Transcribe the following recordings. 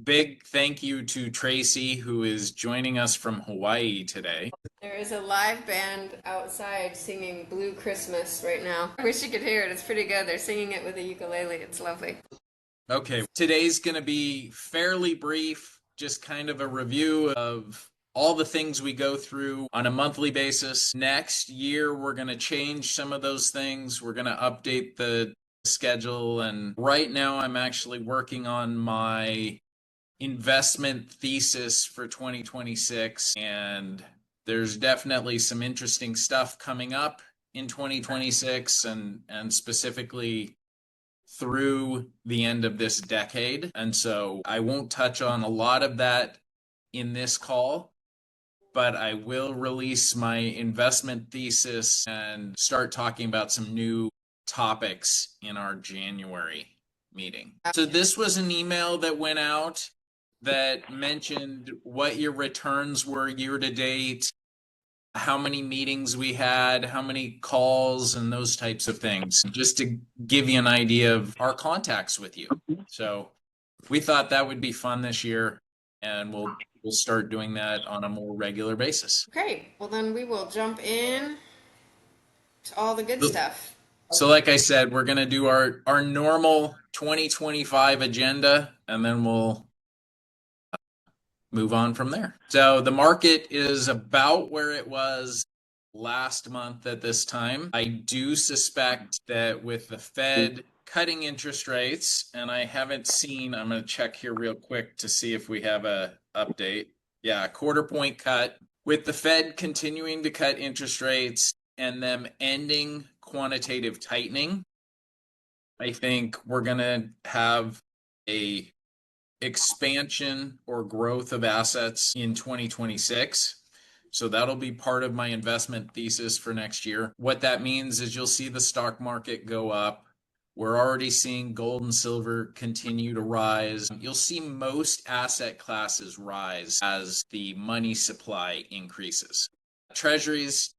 big thank you to Tracy, who is joining us from Hawaii today. There is a live band outside singing Blue Christmas right now. I wish you could hear it. It's pretty good. They're singing it with a ukulele. It's lovely. Okay, today's going to be fairly brief, just kind of a review of all the things we go through on a monthly basis. Next year, we're going to change some of those things. We're going to update the schedule. And right now, I'm actually working on my investment thesis for 2026. And there's definitely some interesting stuff coming up in 2026 and specifically through the end of this decade. And so I won't touch on a lot of that in this call, but I will release my investment thesis and start talking about some new topics in our January meeting. So this was an email that went out that mentioned what your returns were year to date, how many meetings we had, how many calls, and those types of things, just to give you an idea of our contacts with you. So we thought that would be fun this year, and we'll start doing that on a more regular basis. Great. Well, then we will jump in to all the good stuff. So like I said, we're going to do our normal 2025 agenda, and then we'll move on from there. So the market is about where it was last month at this time. I do suspect that with the Fed cutting interest rates, and I haven't seen, I'm going to check here real quick to see if we have a update. Yeah, a quarter point cut. With the Fed continuing to cut interest rates and them ending quantitative tightening, I think we're going to have a expansion or growth of assets in 2026. So that'll be part of my investment thesis for next year. What that means is you'll see the stock market go up. We're already seeing gold and silver continue to rise. You'll see most asset classes rise as the money supply increases. Treasuries,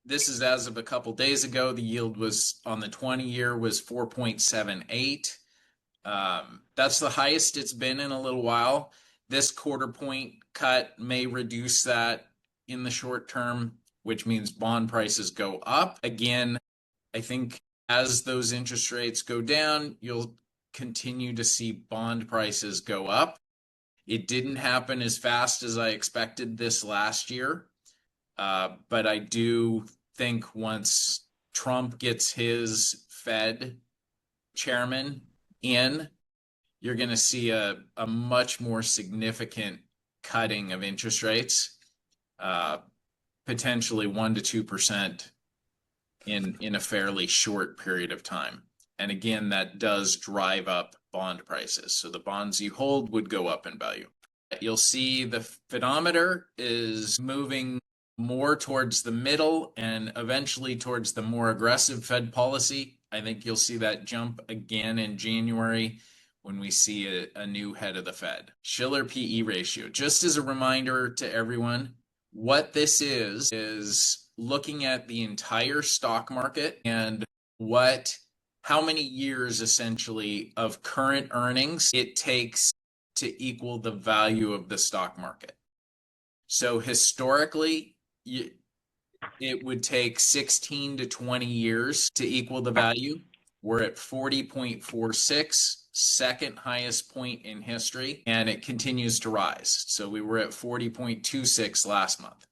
this is as of a couple days ago. The yield was on the 20-year was 4.78. That's the highest it's been in a little while. This quarter point cut may reduce that in the short term, which means bond prices go up. Again, I think as those interest rates go down, you'll continue to see bond prices go up. It didn't happen as fast as I expected this last year, but I do think once Trump gets his Fed chairman in, you're going to see a much more significant cutting of interest rates, potentially 1% to 2% in a fairly short period of time. And again, that does drive up bond prices. So the bonds you hold would go up in value. You'll see the phenometer is moving more towards the middle and eventually towards the more aggressive Fed policy. I think you'll see that jump again in January when we see a new head of the Fed. Shiller PE ratio. Just as a reminder to everyone, what this is looking at the entire stock market and how many years essentially of current earnings it takes to equal the value of the stock market. So historically, it would take 16 to 20 years to equal the value. We're at 40.46, second highest point in history, and it continues to rise. So we were at 40.26 last month.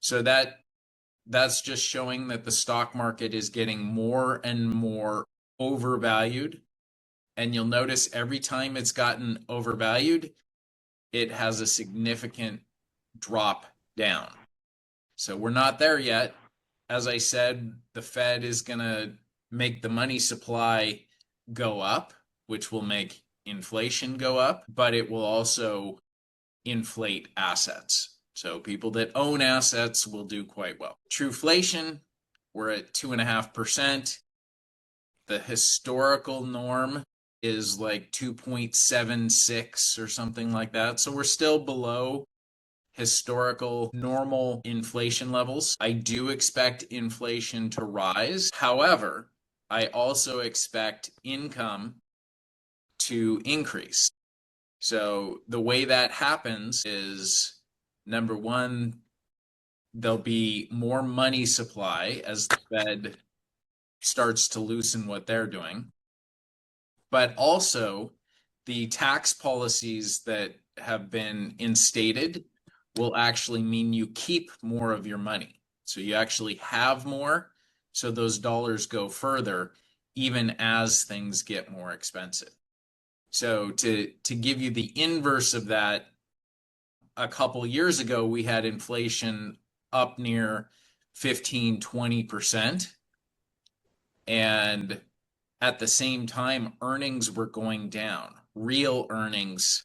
So that's just showing that the stock market is getting more and more overvalued. And you'll notice every time it's gotten overvalued, it has a significant drop down. So we're not there yet. As I said, the Fed is going to make the money supply go up, which will make inflation go up, but it will also inflate assets. So people that own assets will do quite well. Trueflation, we're at 2.5%. The historical norm is like 2.76 or something like that. So we're still below historical normal inflation levels. I do expect inflation to rise. However, I also expect income to increase. So the way that happens is, number one, there'll be more money supply as the Fed starts to loosen what they're doing. But also, the tax policies that have been instated will actually mean you keep more of your money. So you actually have more, so those dollars go further, even as things get more expensive. So to give you the inverse of that, a couple years ago, we had inflation up near 15-20%. And at the same time, earnings were going down. Real earnings,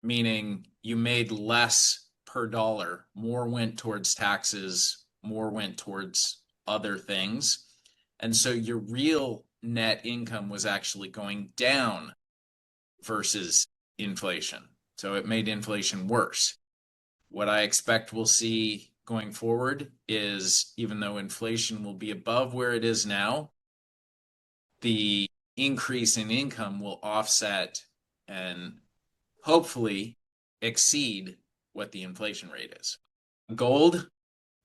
meaning you made less per dollar, more went towards taxes, more went towards other things. And so your real net income was actually going down versus inflation. So it made inflation worse. What I expect we'll see going forward is, even though inflation will be above where it is now, the increase in income will offset and hopefully exceed what the inflation rate is. Gold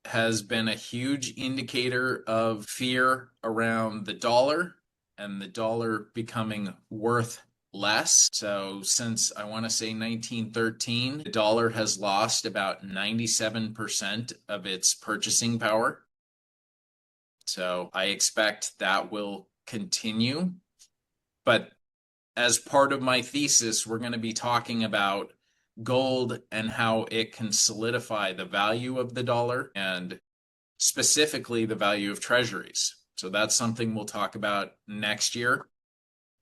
has been a huge indicator of fear around the dollar and the dollar becoming worth less. So since I want to say 1913, the dollar has lost about 97% of its purchasing power. So I expect that will continue. But as part of my thesis, we're going to be talking about gold and how it can solidify the value of the dollar and specifically the value of treasuries. So that's something we'll talk about next year.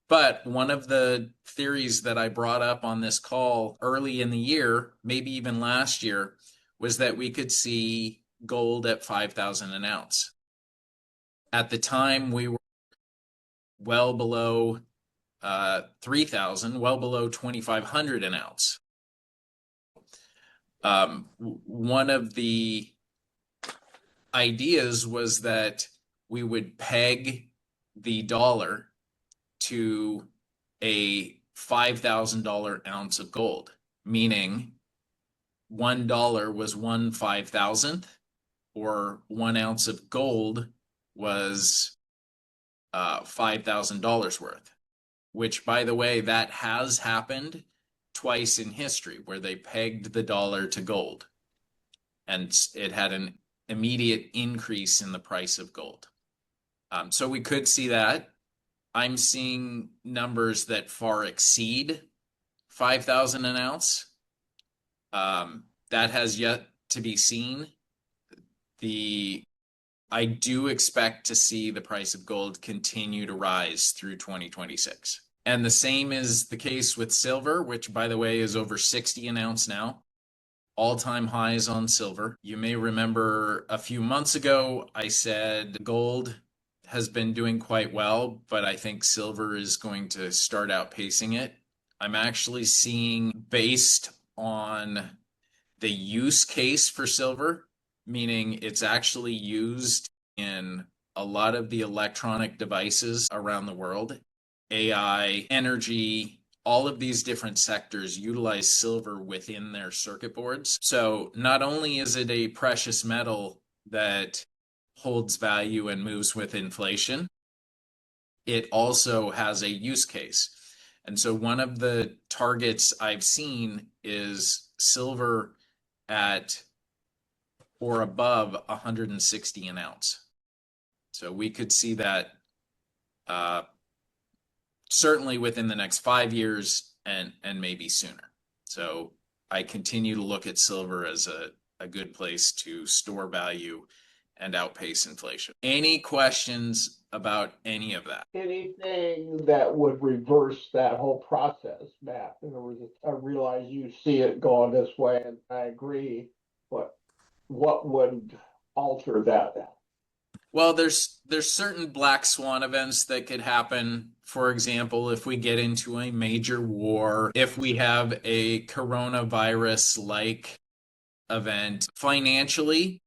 But one of the theories that I brought up on this call early in the year, maybe even last year, was that we could see gold at 5,000 an ounce. At the time, we were well below 3,000, well below 2,500 an ounce. One of the ideas was that we would peg the dollar to a $5,000 ounce of gold, meaning $1 was 1/5,000th, or 1 ounce of gold was $5,000 worth, which, by the way, that has happened twice in history where they pegged the dollar to gold and it had an immediate increase in the price of gold. So we could see that. I'm seeing numbers that far exceed 5,000 an ounce. That has yet to be seen. I do expect to see the price of gold continue to rise through 2026. And the same is the case with silver, which, by the way, is over 60 an ounce now. All-time highs on silver. You may remember a few months ago, I said gold has been doing quite well, but I think silver is going to start outpacing it. I'm actually seeing, based on the use case for silver, meaning it's actually used in a lot of the electronic devices around the world, AI, energy, all of these different sectors utilize silver within their circuit boards. So not only is it a precious metal that holds value and moves with inflation, it also has a use case. And so one of the targets I've seen is silver at or above 160 an ounce. So we could see that certainly within the next 5 years and maybe sooner. So I continue to look at silver as a good place to store value and outpace inflation. Any questions about any of that? Anything that would reverse that whole process, Matt? In other words, I realize you see it going this way, and I agree, but what would alter that? Well, there's certain black swan events that could happen. For example, if we get into a major war, if we have a coronavirus-like event. Financially,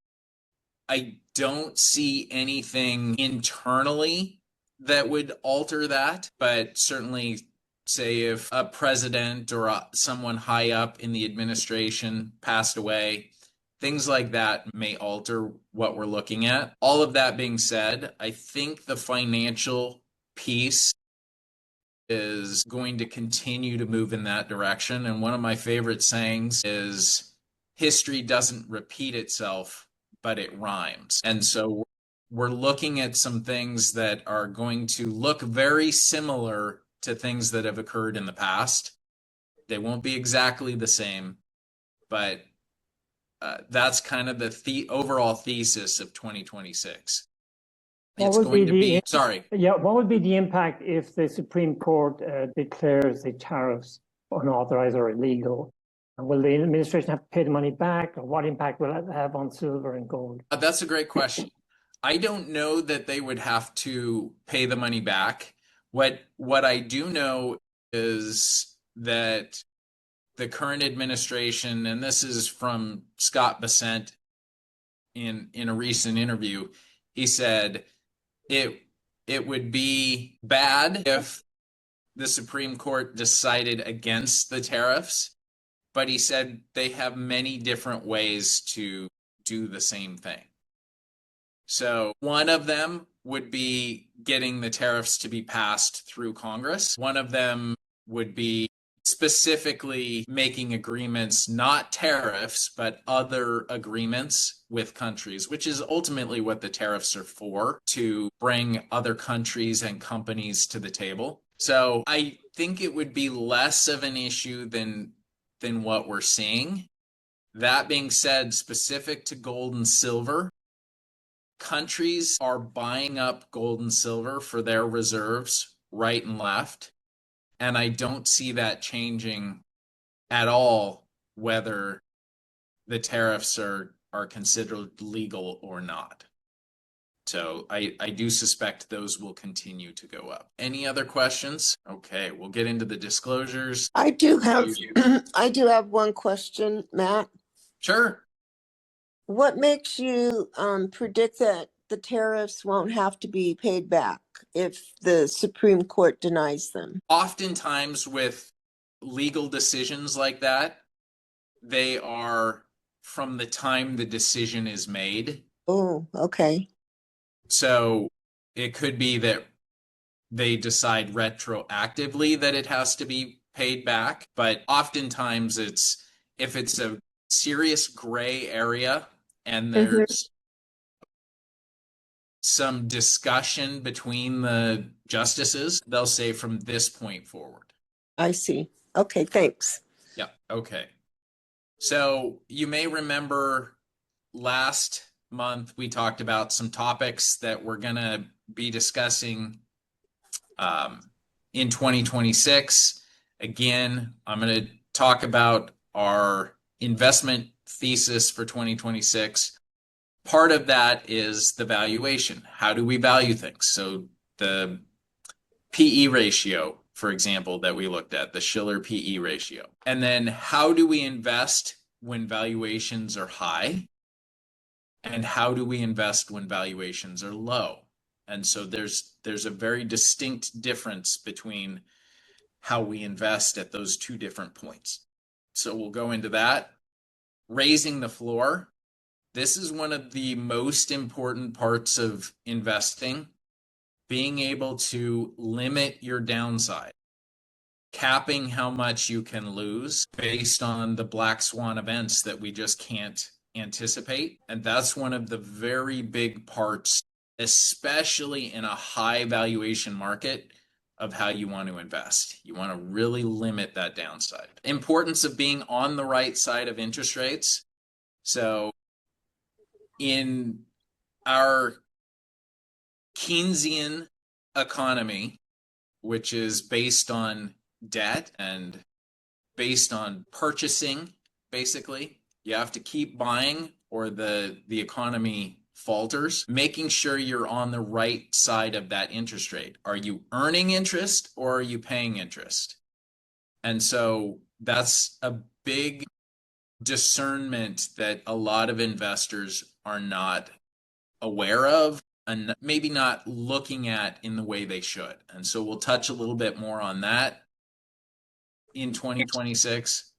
I don't see anything internally that would alter that, but certainly say if a president or someone high up in the administration passed away, things like that may alter what we're looking at. All of that being said, I think the financial piece is going to continue to move in that direction. And one of my favorite sayings is history doesn't repeat itself, but it rhymes. And so we're looking at some things that are going to look very similar to things that have occurred in the past. They won't be exactly the same, but that's kind of the overall thesis of 2026. What It's would be going to be, sorry, what would be the impact if the Supreme Court declares the tariffs unauthorized or illegal? Will the administration have to pay the money back, or what impact will that have on silver and gold? That's a great question. I don't know that they would have to pay the money back. What I do know is that the current administration, and this is from Scott Bessent in a recent interview, he said it would be bad if the Supreme Court decided against the tariffs, but he said they have many different ways to do the same thing. So one of them would be getting the tariffs to be passed through Congress. One of them would be specifically making agreements, not tariffs, but other agreements with countries, which is ultimately what the tariffs are for, to bring other countries and companies to the table. So I think it would be less of an issue than what we're seeing. That being said, specific to gold and silver, countries are buying up gold and silver for their reserves right and left. And I don't see that changing at all, whether the tariffs are considered legal or not. So I do suspect those will continue to go up. Any other questions? Okay, we'll get into the disclosures. I do have I do have one question, Matt. Sure. What makes you predict that the tariffs won't have to be paid back if the Supreme Court denies them? Oftentimes with legal decisions like that, they are from the time the decision is made. Oh, okay. So it could be that they decide retroactively that it has to be paid back, but oftentimes if it's a serious gray area and there's some discussion between the justices, they'll say from this point forward. I see. Okay, thanks. Yeah, okay. So you may remember last month we talked about some topics that we're going to be discussing in 2026. Again, I'm going to talk about our investment thesis for 2026. Part of that is the valuation. How do we value things? So the PE ratio, for example, that we looked at, the Shiller PE ratio. And then how do we invest when valuations are high? And how do we invest when valuations are low? And so there's a very distinct difference between how we invest at those two different points. So we'll go into that. Raising the floor. This is one of the most important parts of investing, being able to limit your downside, capping how much you can lose based on the black swan events that we just can't anticipate. And that's one of the very big parts, especially in a high valuation market, of how you want to invest. You want to really limit that downside. Importance of being on the right side of interest rates. So in our Keynesian economy, which is based on debt and based on purchasing, basically, you have to keep buying or the economy falters, making sure you're on the right side of that interest rate. Are you earning interest or are you paying interest? And so that's a big discernment that a lot of investors are not aware of and maybe not looking at in the way they should. And so we'll touch a little bit more on that. in 2026.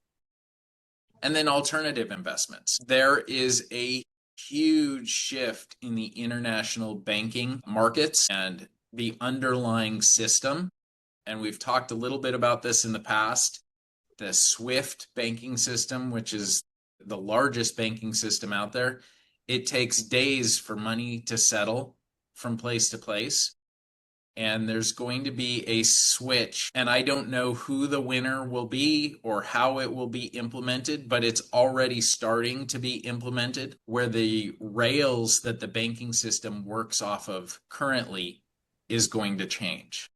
And then alternative investments. There is a huge shift in the international banking markets and the underlying system. And we've talked a little bit about this in the past. The SWIFT banking system, which is the largest banking system out there, it takes days for money to settle from place to place. And there's going to be a switch. And I don't know who the winner will be or how it will be implemented, but it's already starting to be implemented, where the rails that the banking system works off of currently is going to change.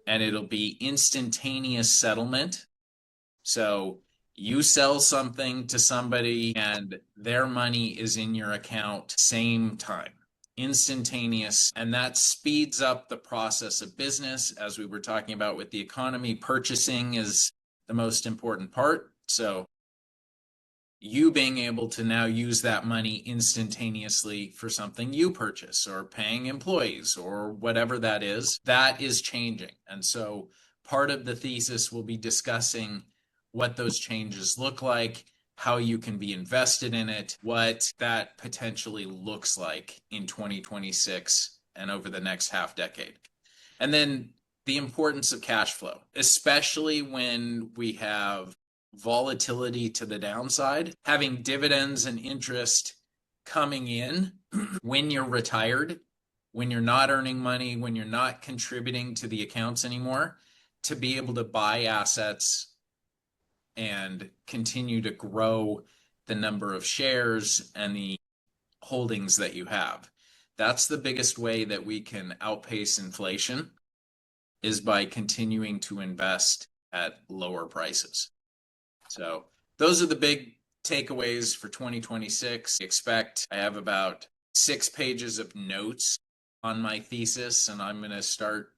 And it'll be instantaneous settlement. So you sell something to somebody and their money is in your account same time, instantaneous. And that speeds up the process of business. As we were talking about with the economy, purchasing is the most important part. So you being able to now use that money instantaneously for something you purchase or paying employees or whatever that is changing. And so part of the thesis will be discussing what those changes look like, how you can be invested in it, what that potentially looks like in 2026 and over the next half decade. And then the importance of cash flow, especially when we have volatility to the downside, having dividends and interest coming in when you're retired, when you're not earning money, when you're not contributing to the accounts anymore, to be able to buy assets and continue to grow the number of shares and the holdings that you have. That's the biggest way that we can outpace inflation, is by continuing to invest at lower prices. So those are the big takeaways for 2026. I have about 6 pages of notes on my thesis, and I'm going to start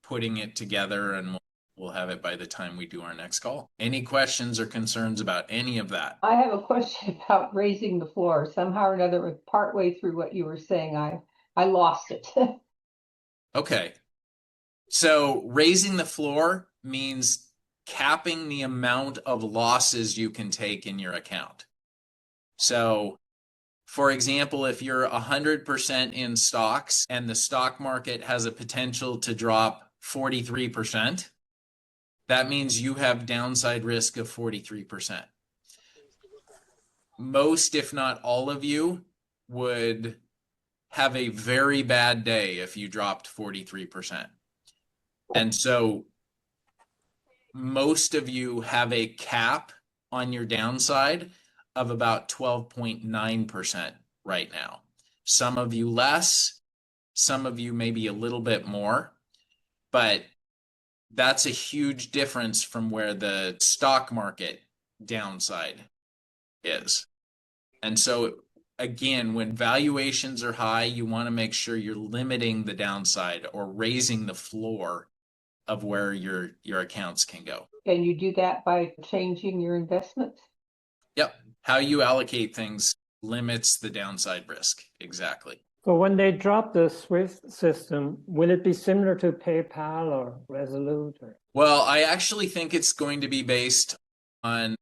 putting it together, and we'll have it by the time we do our next call. Any questions or concerns about any of that? I have a question about raising the floor. Somehow or another, partway through what you were saying, I lost it. Okay. So raising the floor means capping the amount of losses you can take in your account. So, for example, if you're 100% in stocks and the stock market has a potential to drop 43%, that means you have downside risk of 43%. Most, if not all of you, would have a very bad day if you dropped 43%. And so most of you have a cap on your downside of about 12.9% right now. Some of you less, some of you maybe a little bit more, but that's a huge difference from where the stock market downside is. And so again, when valuations are high, you want to make sure you're limiting the downside or raising the floor of where your accounts can go. And you do that by changing your investments? Yep. How you allocate things limits the downside risk. Exactly. So when they drop the SWIFT system, will it be similar to PayPal or Resolute? Well, I actually think it's going to be based on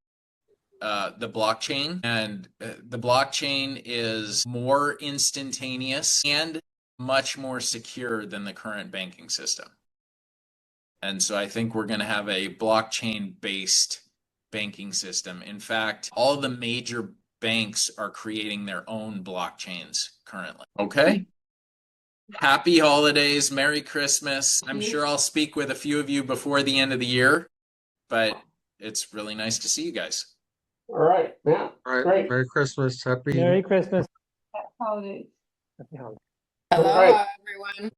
the blockchain, and the blockchain is more instantaneous and much more secure than the current banking system. And so I think we're going to have a blockchain-based banking system. In fact, all the major banks are creating their own blockchains currently. Okay. Happy holidays. Merry Christmas. I'm sure I'll speak with a few of you before the end of the year, but it's really nice to see you guys. All right, yeah, All right. great. Merry Christmas. Merry Christmas. Holidays. Happy holidays. Hello, Right. everyone.